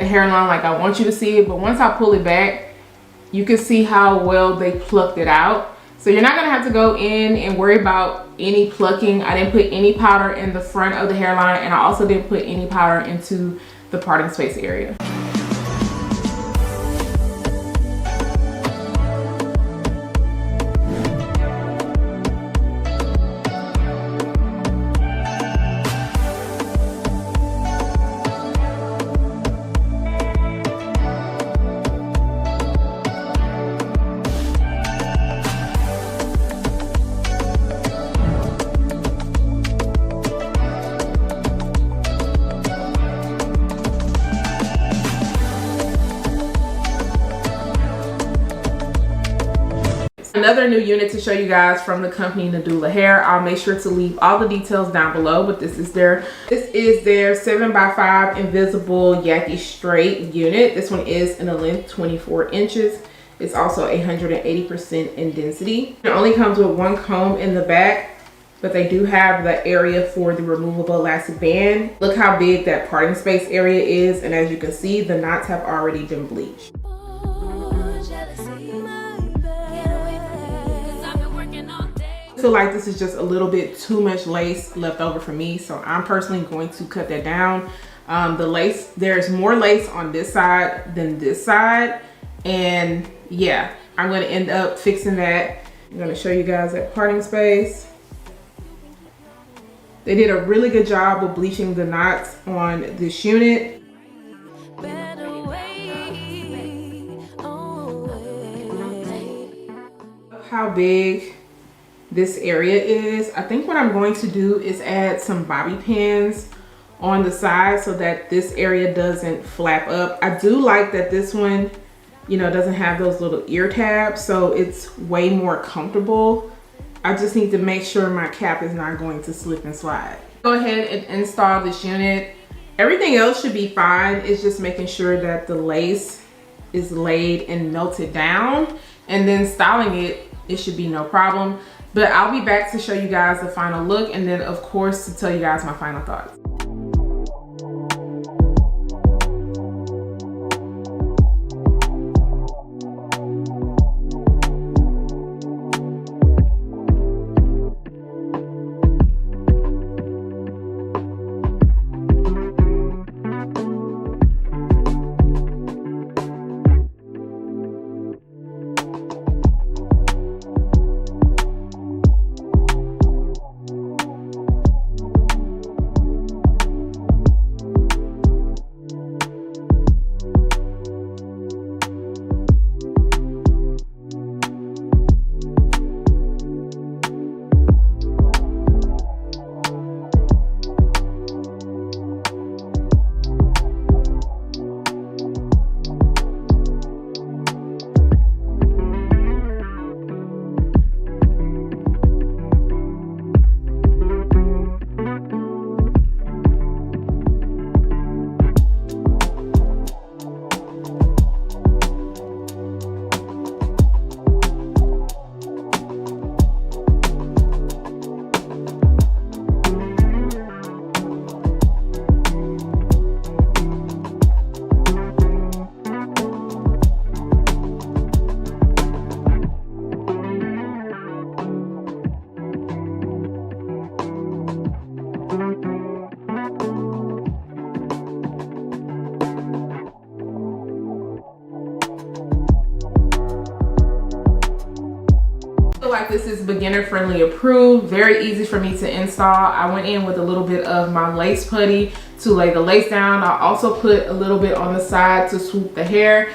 the hairline like I want you to see it, but once I pull it back, you can see how well they plucked it out. So you're not gonna have to go in and worry about any plucking. I didn't put any powder in the front of the hairline, and I also didn't put any powder into the parting space area. Another new unit to show you guys from the company Nadula Hair. I'll make sure to leave all the details down below, but this is their 7x5 invisible YAKI straight unit. This one is in a length 24 inches. It's also 180% in density. It only comes with one comb in the back, but they do have the area for the removable elastic band. Look how big that parting space area is, and as you can see, the knots have already been bleached. I feel like this is just a little bit too much lace left over for me, so I'm personally going to cut that down. The lace, there's more lace on this side than this side, and yeah, I'm going to end up fixing that. I'm going to show you guys that parting space. They did a really good job of bleaching the knots on this unit. How big this area is. I think what I'm going to do is add some bobby pins on the side so that this area doesn't flap up. I do like that this one, you know, doesn't have those little ear tabs, so it's way more comfortable. I just need to make sure my cap is not going to slip and slide. Go ahead and install this unit. Everything else should be fine. It's just making sure that the lace is laid and melted down, and then styling it should be no problem. But I'll be back to show you guys the final look, and then of course to tell you guys my final thoughts. Like this is beginner friendly approved, very easy for me to install. I went in with a little bit of my lace putty to lay the lace down. I also put a little bit on the side to swoop the hair,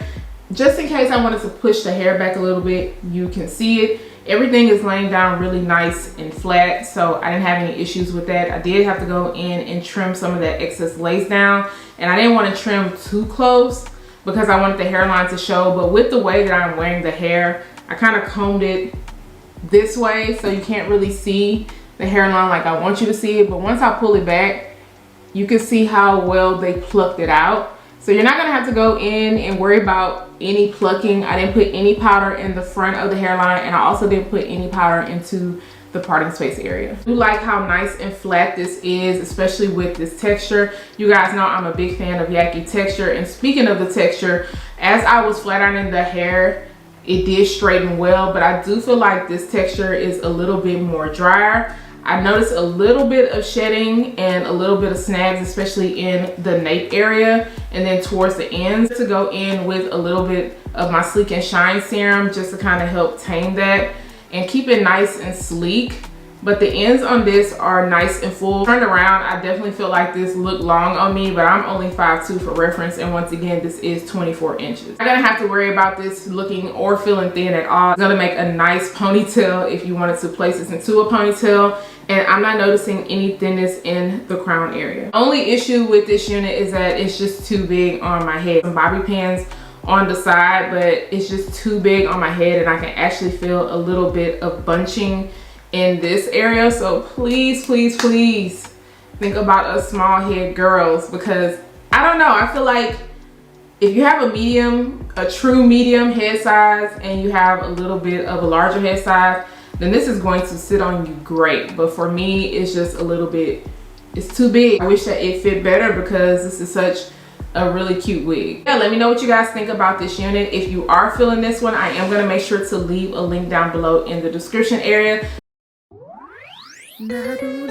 just in case I wanted to push the hair back a little bit. You can see it, everything is laying down really nice and flat, so I didn't have any issues with that. I did have to go in and trim some of that excess lace down, and I didn't want to trim too close because I wanted the hairline to show. But with the way that I'm wearing the hair, I kind of combed it this way so you can't really see the hairline like I want you to see it, but once I pull it back, you can see how well they plucked it out. So you're not gonna have to go in and worry about any plucking. I didn't put any powder in the front of the hairline, and I also didn't put any powder into the parting space area. I do like how nice and flat this is, especially with this texture. You guys know I'm a big fan of YAKI texture, and speaking of the texture, as I was flat ironing the hair, it did straighten well, but I do feel like this texture is a little bit more drier. I noticed a little bit of shedding and a little bit of snags, especially in the nape area and then towards the ends. To go in with a little bit of my Sleek and Shine serum just to kind of help tame that and keep it nice and sleek. But the ends on this are nice and full. Turned around, I definitely feel like this looked long on me, but I'm only 5'2" for reference, and once again, this is 24 inches. I'm gonna have to worry about this looking or feeling thin at all. It's gonna make a nice ponytail if you wanted to place this into a ponytail, and I'm not noticing any thinness in the crown area. Only issue with this unit is that it's just too big on my head. Some bobby pins on the side, but it's just too big on my head, and I can actually feel a little bit of bunching in this area. So please, please, please think about us small head girls, because I don't know, I feel like if you have a medium, a true medium head size, and you have a little bit of a larger head size, then this is going to sit on you great. But for me, it's just a little bit, it's too big. I wish that it fit better because this is such a really cute wig. Yeah, let me know what you guys think about this unit. If you are feeling this one, I am going to make sure to leave a link down below in the description area. Nadula.